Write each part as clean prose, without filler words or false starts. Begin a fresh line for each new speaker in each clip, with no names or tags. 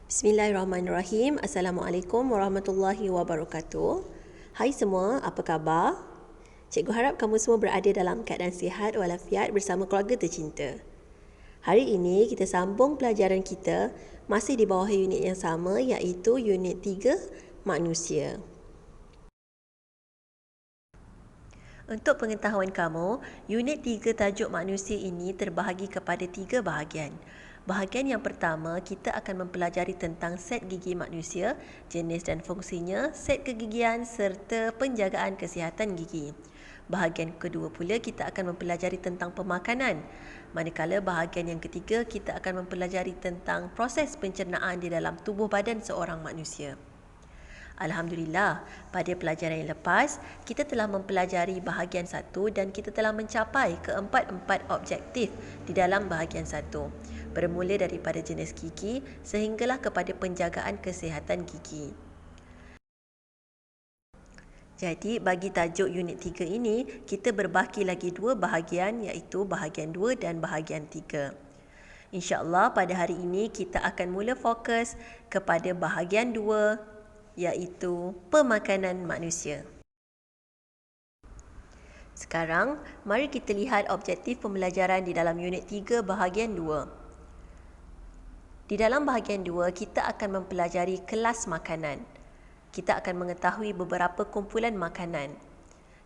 Bismillahirrahmanirrahim. Assalamualaikum warahmatullahi wabarakatuh. Hai semua, apa khabar? Cikgu harap kamu semua berada dalam keadaan sihat walafiat bersama keluarga tercinta. Hari ini kita sambung pelajaran kita masih di bawah unit yang sama iaitu unit 3 manusia. Untuk pengetahuan kamu, unit 3 tajuk manusia ini terbahagi kepada 3 bahagian. Bahagian yang pertama, kita akan mempelajari tentang set gigi manusia, jenis dan fungsinya, set kegigian serta penjagaan kesihatan gigi. Bahagian kedua pula kita akan mempelajari tentang pemakanan. Manakala bahagian yang ketiga kita akan mempelajari tentang proses pencernaan di dalam tubuh badan seorang manusia. Alhamdulillah, pada pelajaran yang lepas, kita telah mempelajari bahagian 1 dan kita telah mencapai keempat-empat objektif di dalam bahagian 1. Bermula daripada jenis gigi sehinggalah kepada penjagaan kesihatan gigi. Jadi, bagi tajuk unit 3 ini, kita berbaki lagi 2 bahagian iaitu bahagian 2 dan bahagian 3. InsyaAllah pada hari ini kita akan mula fokus kepada bahagian 2 iaitu pemakanan manusia. Sekarang, mari kita lihat objektif pembelajaran di dalam unit 3 bahagian 2. Di dalam bahagian 2, kita akan mempelajari kelas makanan. Kita akan mengetahui beberapa kumpulan makanan.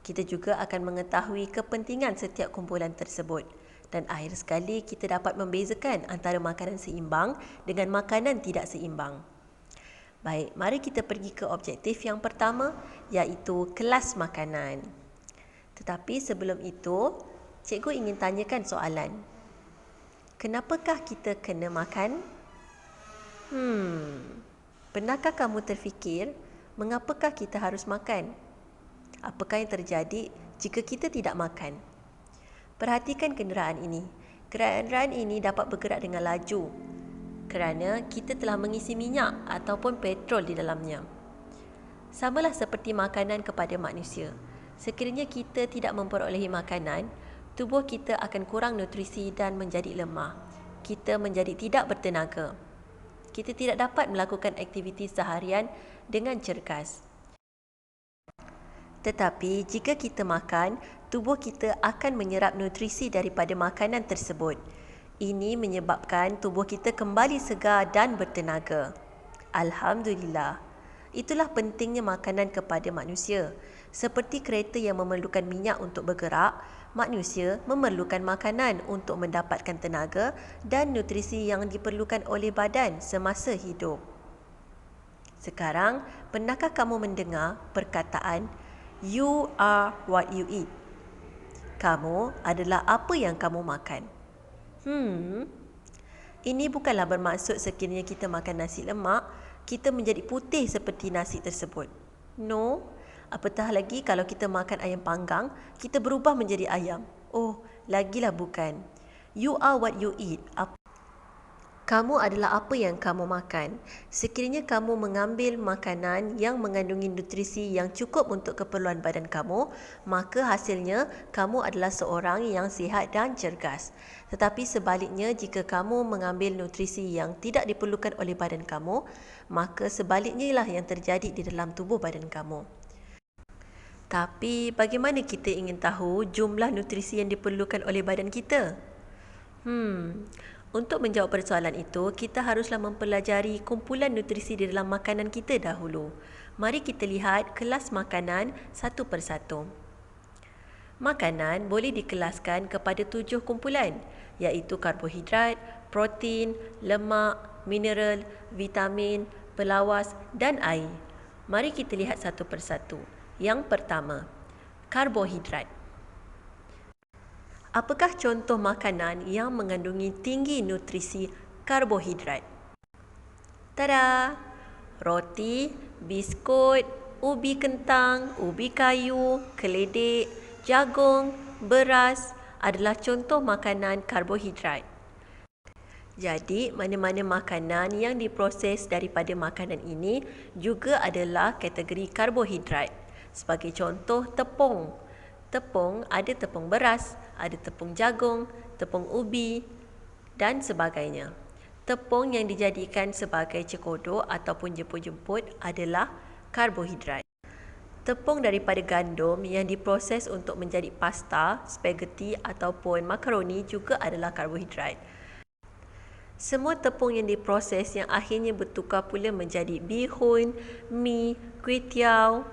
Kita juga akan mengetahui kepentingan setiap kumpulan tersebut. Dan akhir sekali, kita dapat membezakan antara makanan seimbang dengan makanan tidak seimbang. Baik, mari kita pergi ke objektif yang pertama iaitu kelas makanan. Tetapi sebelum itu, cikgu ingin tanyakan soalan. Kenapakah kita kena makan? Pernahkah kamu terfikir mengapakah kita harus makan? Apakah yang terjadi jika kita tidak makan? Perhatikan kenderaan ini. Kenderaan ini dapat bergerak dengan laju kerana kita telah mengisi minyak ataupun petrol di dalamnya. Samalah seperti makanan kepada manusia. Sekiranya kita tidak memperolehi makanan, tubuh kita akan kurang nutrisi dan menjadi lemah. Kita menjadi tidak bertenaga. Kita tidak dapat melakukan aktiviti seharian dengan cergas. Tetapi jika kita makan, tubuh kita akan menyerap nutrisi daripada makanan tersebut. Ini menyebabkan tubuh kita kembali segar dan bertenaga. Alhamdulillah. Itulah pentingnya makanan kepada manusia. Seperti kereta yang memerlukan minyak untuk bergerak, manusia memerlukan makanan untuk mendapatkan tenaga dan nutrisi yang diperlukan oleh badan semasa hidup. Sekarang, pernahkah kamu mendengar perkataan "You are what you eat"? Kamu adalah apa yang kamu makan. Ini bukanlah bermaksud sekiranya kita makan nasi lemak, kita menjadi putih seperti nasi tersebut. No, apatah lagi kalau kita makan ayam panggang, kita berubah menjadi ayam. Oh, lagilah bukan. You are what you eat. Kamu adalah apa yang kamu makan. Sekiranya kamu mengambil makanan yang mengandungi nutrisi yang cukup untuk keperluan badan kamu, maka hasilnya kamu adalah seorang yang sihat dan cergas. Tetapi sebaliknya, jika kamu mengambil nutrisi yang tidak diperlukan oleh badan kamu, maka sebaliknya lah yang terjadi di dalam tubuh badan kamu. Tapi bagaimana kita ingin tahu jumlah nutrisi yang diperlukan oleh badan kita? Untuk menjawab persoalan itu, kita haruslah mempelajari kumpulan nutrisi di dalam makanan kita dahulu. Mari kita lihat kelas makanan satu persatu. Makanan boleh dikelaskan kepada 7 kumpulan, iaitu karbohidrat, protein, lemak, mineral, vitamin, pelawas dan air. Mari kita lihat satu persatu. Yang pertama, karbohidrat. Apakah contoh makanan yang mengandungi tinggi nutrisi karbohidrat? Tada! Roti, biskut, ubi kentang, ubi kayu, keledek, jagung, beras adalah contoh makanan karbohidrat. Jadi, mana-mana makanan yang diproses daripada makanan ini juga adalah kategori karbohidrat. Sebagai contoh, tepung. Tepung ada tepung beras, ada tepung jagung, tepung ubi dan sebagainya. Tepung yang dijadikan sebagai cekodok ataupun jemput-jemput adalah karbohidrat. Tepung daripada gandum yang diproses untuk menjadi pasta, spaghetti ataupun makaroni juga adalah karbohidrat. Semua tepung yang diproses yang akhirnya bertukar pula menjadi bihun, mi, kuih tiaw,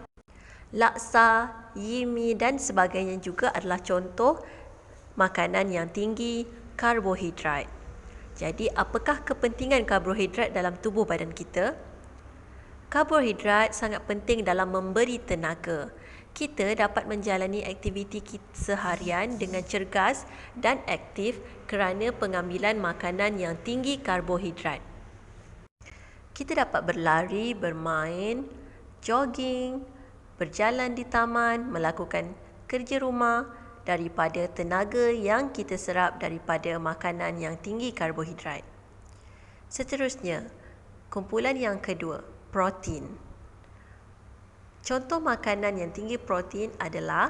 laksa, yimi dan sebagainya juga adalah contoh makanan yang tinggi karbohidrat. Jadi, apakah kepentingan karbohidrat dalam tubuh badan kita? Karbohidrat sangat penting dalam memberi tenaga. Kita dapat menjalani aktiviti kita seharian dengan cergas dan aktif kerana pengambilan makanan yang tinggi karbohidrat. Kita dapat berlari, bermain, jogging, berjalan di taman, melakukan kerja rumah daripada tenaga yang kita serap daripada makanan yang tinggi karbohidrat. Seterusnya, kumpulan yang kedua, protein. Contoh makanan yang tinggi protein adalah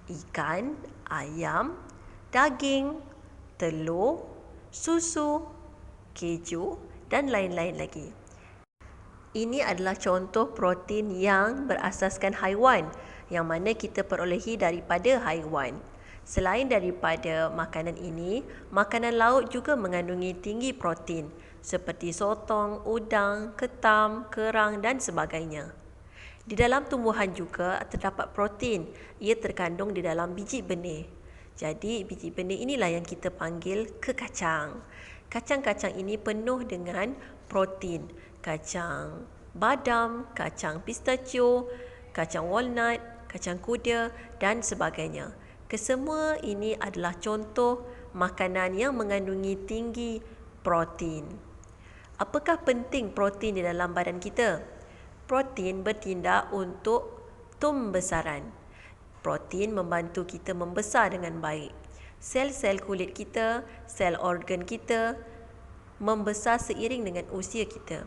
ikan, ayam, daging, telur, susu, keju dan lain-lain lagi. Ini adalah contoh protein yang berasaskan haiwan yang mana kita perolehi daripada haiwan. Selain daripada makanan ini, makanan laut juga mengandungi tinggi protein seperti sotong, udang, ketam, kerang dan sebagainya. Di dalam tumbuhan juga terdapat protein. Ia terkandung di dalam biji benih. Jadi, biji benih inilah yang kita panggil kekacang. Kacang-kacang ini penuh dengan protein. Kacang badam, kacang pistachio, kacang walnut, kacang kuda dan sebagainya. Kesemua ini adalah contoh makanan yang mengandungi tinggi protein. Apakah penting protein di dalam badan kita? Protein bertindak untuk tumbesaran. Protein membantu kita membesar dengan baik. Sel-sel kulit kita, sel organ kita membesar seiring dengan usia kita.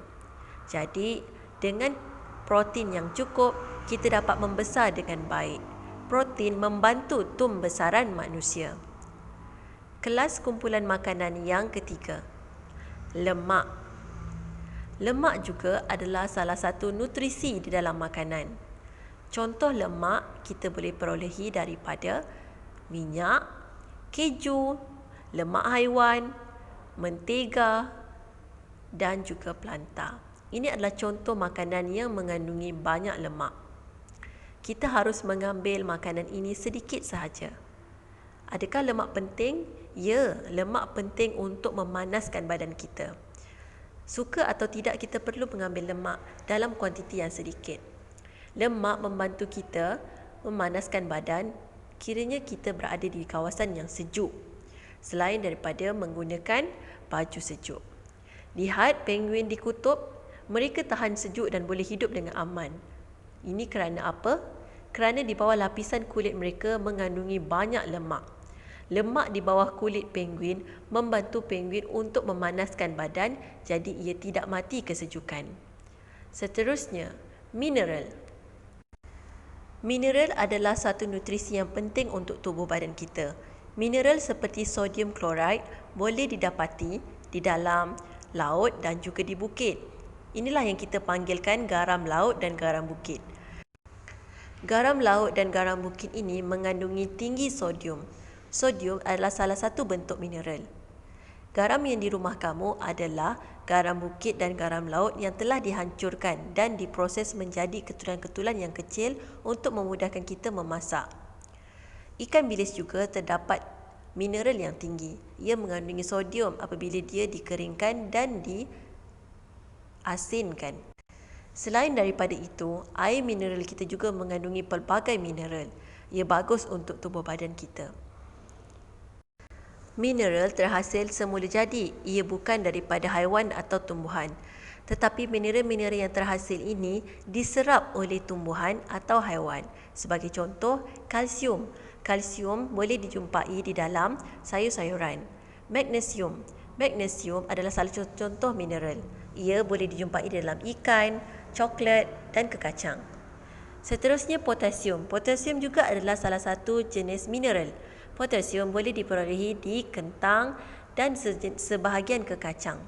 Jadi, dengan protein yang cukup, kita dapat membesar dengan baik. Protein membantu tumbesaran manusia. Kelas kumpulan makanan yang ketiga, lemak. Lemak juga adalah salah satu nutrisi di dalam makanan. Contoh lemak kita boleh perolehi daripada minyak, keju, lemak haiwan, mentega dan juga pelantang. Ini adalah contoh makanan yang mengandungi banyak lemak. Kita harus mengambil makanan ini sedikit sahaja. Adakah lemak penting? Ya, lemak penting untuk memanaskan badan kita. Suka atau tidak, kita perlu mengambil lemak dalam kuantiti yang sedikit. Lemak membantu kita memanaskan badan kiranya kita berada di kawasan yang sejuk, selain daripada menggunakan baju sejuk. Lihat penguin di kutub, mereka tahan sejuk dan boleh hidup dengan aman. Ini kerana apa? Kerana di bawah lapisan kulit mereka mengandungi banyak lemak. Lemak di bawah kulit penguin membantu penguin untuk memanaskan badan, jadi ia tidak mati kesejukan. Seterusnya, mineral. Mineral adalah satu nutrisi yang penting untuk tubuh badan kita. Mineral seperti sodium chloride boleh didapati di dalam laut dan juga di bukit. Inilah yang kita panggilkan garam laut dan garam bukit. Garam laut dan garam bukit ini mengandungi tinggi sodium. Sodium adalah salah satu bentuk mineral. Garam yang di rumah kamu adalah garam bukit dan garam laut yang telah dihancurkan dan diproses menjadi ketulan-ketulan yang kecil untuk memudahkan kita memasak. Ikan bilis juga terdapat mineral yang tinggi. Ia mengandungi sodium apabila dia dikeringkan dan diasinkan. Selain daripada itu, air mineral kita juga mengandungi pelbagai mineral. Ia bagus untuk tubuh badan kita. Mineral terhasil semula jadi, ia bukan daripada haiwan atau tumbuhan. Tetapi mineral-mineral yang terhasil ini diserap oleh tumbuhan atau haiwan. Sebagai contoh, kalsium. Kalsium boleh dijumpai di dalam sayur-sayuran. Magnesium. Magnesium adalah salah satu contoh mineral. Ia boleh dijumpai di dalam ikan, coklat dan kekacang. Seterusnya, potasium. Potasium juga adalah salah satu jenis mineral. Potasium boleh diperolehi di kentang dan sebahagian kekacang.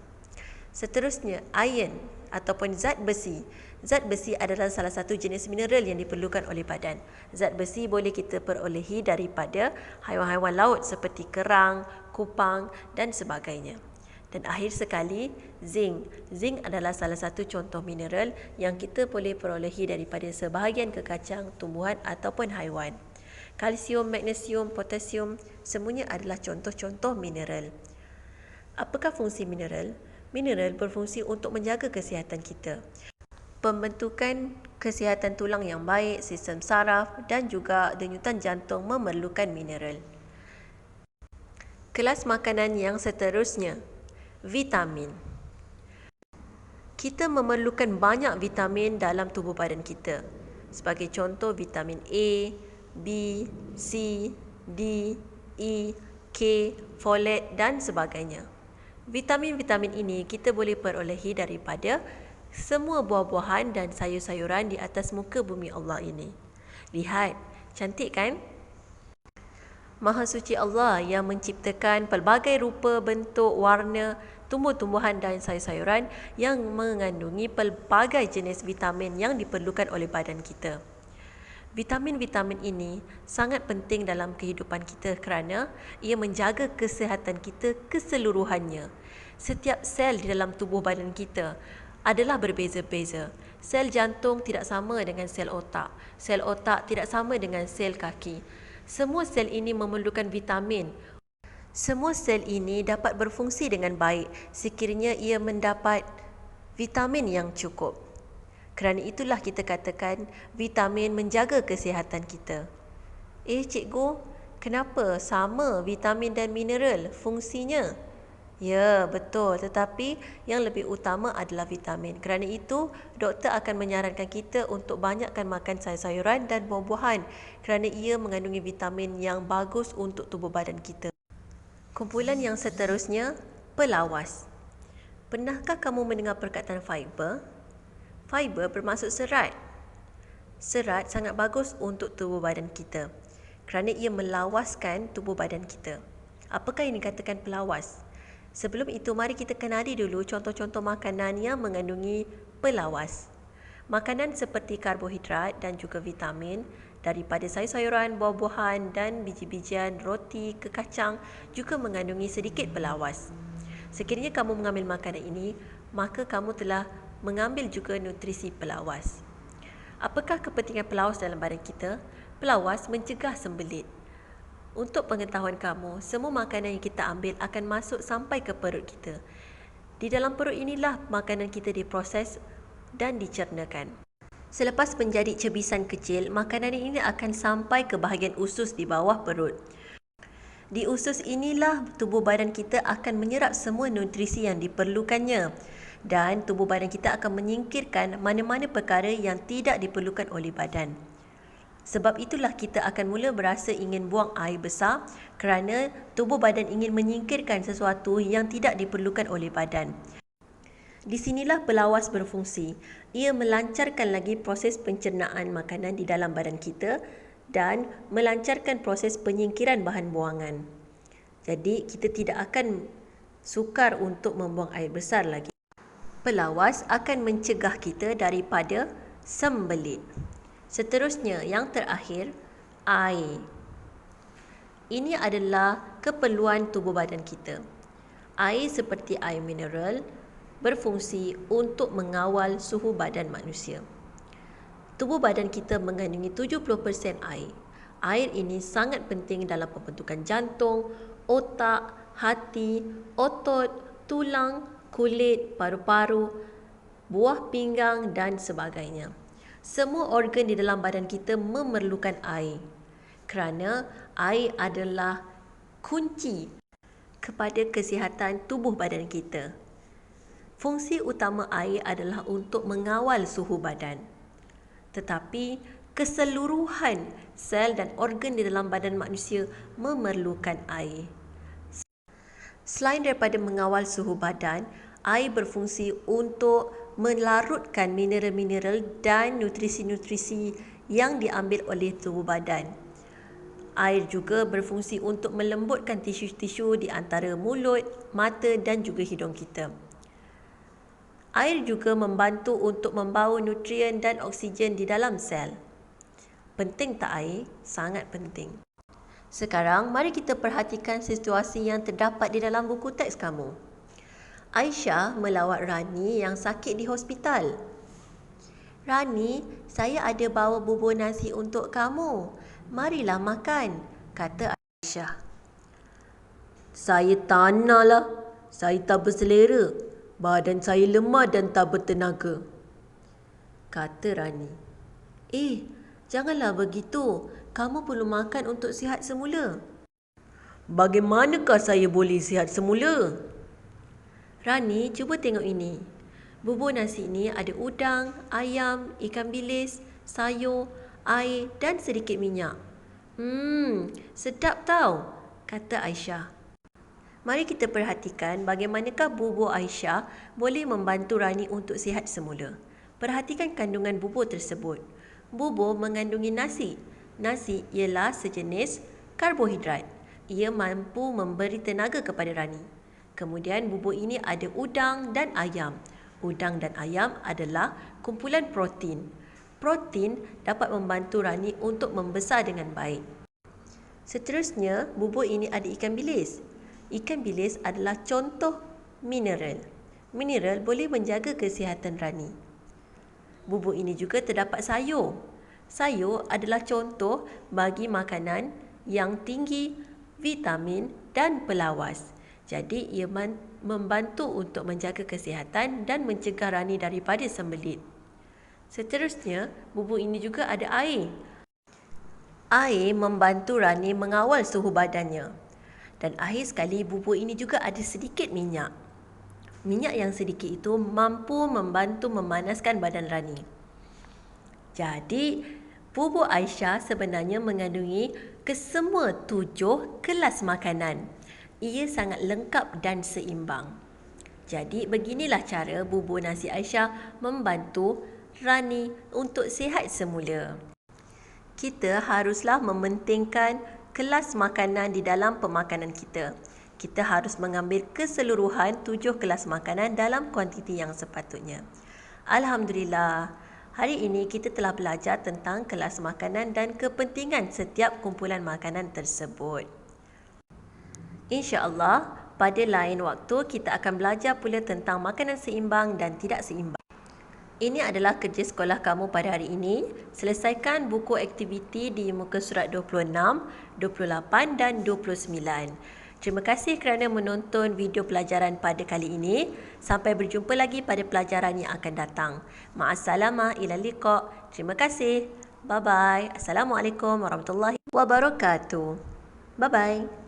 Seterusnya, iron ataupun zat besi. Zat besi adalah salah satu jenis mineral yang diperlukan oleh badan. Zat besi boleh kita perolehi daripada haiwan-haiwan laut seperti kerang, kupang dan sebagainya. Dan akhir sekali, zinc. Zinc adalah salah satu contoh mineral yang kita boleh perolehi daripada sebahagian kekacang, tumbuhan ataupun haiwan. Kalsium, magnesium, potasium, semuanya adalah contoh-contoh mineral. Apakah fungsi mineral? Mineral berfungsi untuk menjaga kesihatan kita. Pembentukan kesihatan tulang yang baik, sistem saraf dan juga denyutan jantung memerlukan mineral. Kelas makanan yang seterusnya, vitamin. Kita memerlukan banyak vitamin dalam tubuh badan kita. Sebagai contoh, vitamin A, B, C, D, E, K, folate dan sebagainya. Vitamin-vitamin ini kita boleh perolehi daripada semua buah-buahan dan sayur-sayuran di atas muka bumi Allah ini. Lihat, cantik kan? Maha suci Allah yang menciptakan pelbagai rupa, bentuk, warna, tumbuh-tumbuhan dan sayur-sayuran yang mengandungi pelbagai jenis vitamin yang diperlukan oleh badan kita. Vitamin-vitamin ini sangat penting dalam kehidupan kita kerana ia menjaga kesihatan kita keseluruhannya. Setiap sel di dalam tubuh badan kita adalah berbeza-beza. Sel jantung tidak sama dengan sel otak. Sel otak tidak sama dengan sel kaki. Semua sel ini memerlukan vitamin. Semua sel ini dapat berfungsi dengan baik sekiranya ia mendapat vitamin yang cukup. Kerana itulah kita katakan vitamin menjaga kesihatan kita. Cikgu, kenapa sama vitamin dan mineral fungsinya? Ya, betul. Tetapi yang lebih utama adalah vitamin. Kerana itu, doktor akan menyarankan kita untuk banyakkan makan sayur-sayuran dan buah-buahan kerana ia mengandungi vitamin yang bagus untuk tubuh badan kita. Kumpulan yang seterusnya, pelawas. Pernahkah kamu mendengar perkataan fiber? Fiber bermaksud serat. Serat sangat bagus untuk tubuh badan kita kerana ia melawaskan tubuh badan kita. Apakah yang dikatakan pelawas? Sebelum itu, mari kita kenali dulu contoh-contoh makanan yang mengandungi pelawas. Makanan seperti karbohidrat dan juga vitamin daripada sayur-sayuran, buah-buahan dan biji-bijian, roti, kekacang juga mengandungi sedikit pelawas. Sekiranya kamu mengambil makanan ini, maka kamu telah mengambil juga nutrisi pelawas. Apakah kepentingan pelawas dalam badan kita? Pelawas mencegah sembelit. Untuk pengetahuan kamu, semua makanan yang kita ambil akan masuk sampai ke perut kita. Di dalam perut inilah makanan kita diproses dan dicernakan. Selepas menjadi cebisan kecil, makanan ini akan sampai ke bahagian usus di bawah perut. Di usus inilah tubuh badan kita akan menyerap semua nutrisi yang diperlukannya. Dan tubuh badan kita akan menyingkirkan mana-mana perkara yang tidak diperlukan oleh badan. Sebab itulah kita akan mula berasa ingin buang air besar kerana tubuh badan ingin menyingkirkan sesuatu yang tidak diperlukan oleh badan. Di sinilah pelawas berfungsi. Ia melancarkan lagi proses pencernaan makanan di dalam badan kita dan melancarkan proses penyingkiran bahan buangan. Jadi kita tidak akan sukar untuk membuang air besar lagi. Pelawas akan mencegah kita daripada sembelit. Seterusnya, yang terakhir, air. Ini adalah keperluan tubuh badan kita. Air seperti air mineral berfungsi untuk mengawal suhu badan manusia. Tubuh badan kita mengandungi 70% air. Air ini sangat penting dalam pembentukan jantung, otak, hati, otot, tulang, kulit, paru-paru, buah pinggang dan sebagainya. Semua organ di dalam badan kita memerlukan air kerana air adalah kunci kepada kesihatan tubuh badan kita. Fungsi utama air adalah untuk mengawal suhu badan. Tetapi keseluruhan sel dan organ di dalam badan manusia memerlukan air. Selain daripada mengawal suhu badan, air berfungsi untuk melarutkan mineral-mineral dan nutrisi-nutrisi yang diambil oleh tubuh badan. Air juga berfungsi untuk melembutkan tisu-tisu di antara mulut, mata dan juga hidung kita. Air juga membantu untuk membawa nutrien dan oksigen di dalam sel. Penting tak air? Sangat penting. Sekarang, mari kita perhatikan situasi yang terdapat di dalam buku teks kamu. Aisyah melawat Rani yang sakit di hospital. Rani, saya ada bawa bubur nasi untuk kamu. Marilah makan, kata Aisyah. Saya tak naklah. Saya tak berselera. Badan saya lemah dan tak bertenaga, kata Rani. Janganlah begitu. Kamu perlu makan untuk sihat semula. Bagaimanakah saya boleh sihat semula? Rani, cuba tengok ini. Bubur nasi ini ada udang, ayam, ikan bilis, sayur, air dan sedikit minyak. Sedap tau, kata Aisyah. Mari kita perhatikan bagaimanakah bubur Aisyah boleh membantu Rani untuk sihat semula. Perhatikan kandungan bubur tersebut. Bubur mengandungi nasi. Nasi ialah sejenis karbohidrat. Ia mampu memberi tenaga kepada Rani. Kemudian bubur ini ada udang dan ayam. Udang dan ayam adalah kumpulan protein. Protein dapat membantu Rani untuk membesar dengan baik. Seterusnya, bubur ini ada ikan bilis. Ikan bilis adalah contoh mineral. Mineral boleh menjaga kesihatan Rani. Bubur ini juga terdapat sayur. Sayur adalah contoh bagi makanan yang tinggi vitamin dan pelawas. Jadi ia membantu untuk menjaga kesihatan dan mencegah Rani daripada sembelit. Seterusnya, bubur ini juga ada air. Air membantu Rani mengawal suhu badannya. Dan akhir sekali, bubur ini juga ada sedikit minyak. Minyak yang sedikit itu mampu membantu memanaskan badan Rani. Jadi, bubur Aisyah sebenarnya mengandungi kesemua 7 kelas makanan. Ia sangat lengkap dan seimbang. Jadi, beginilah cara bubur nasi Aisyah membantu Rani untuk sihat semula. Kita haruslah mementingkan kelas makanan di dalam pemakanan kita. Kita harus mengambil keseluruhan 7 kelas makanan dalam kuantiti yang sepatutnya. Alhamdulillah, hari ini kita telah belajar tentang kelas makanan dan kepentingan setiap kumpulan makanan tersebut. InsyaAllah, pada lain waktu kita akan belajar pula tentang makanan seimbang dan tidak seimbang. Ini adalah kerja sekolah kamu pada hari ini. Selesaikan buku aktiviti di muka surat 26, 28 dan 29. Terima kasih kerana menonton video pelajaran pada kali ini. Sampai berjumpa lagi pada pelajaran yang akan datang. Ma'assalamah, ila liqa'. Terima kasih. Bye-bye. Assalamualaikum warahmatullahi wabarakatuh. Bye-bye.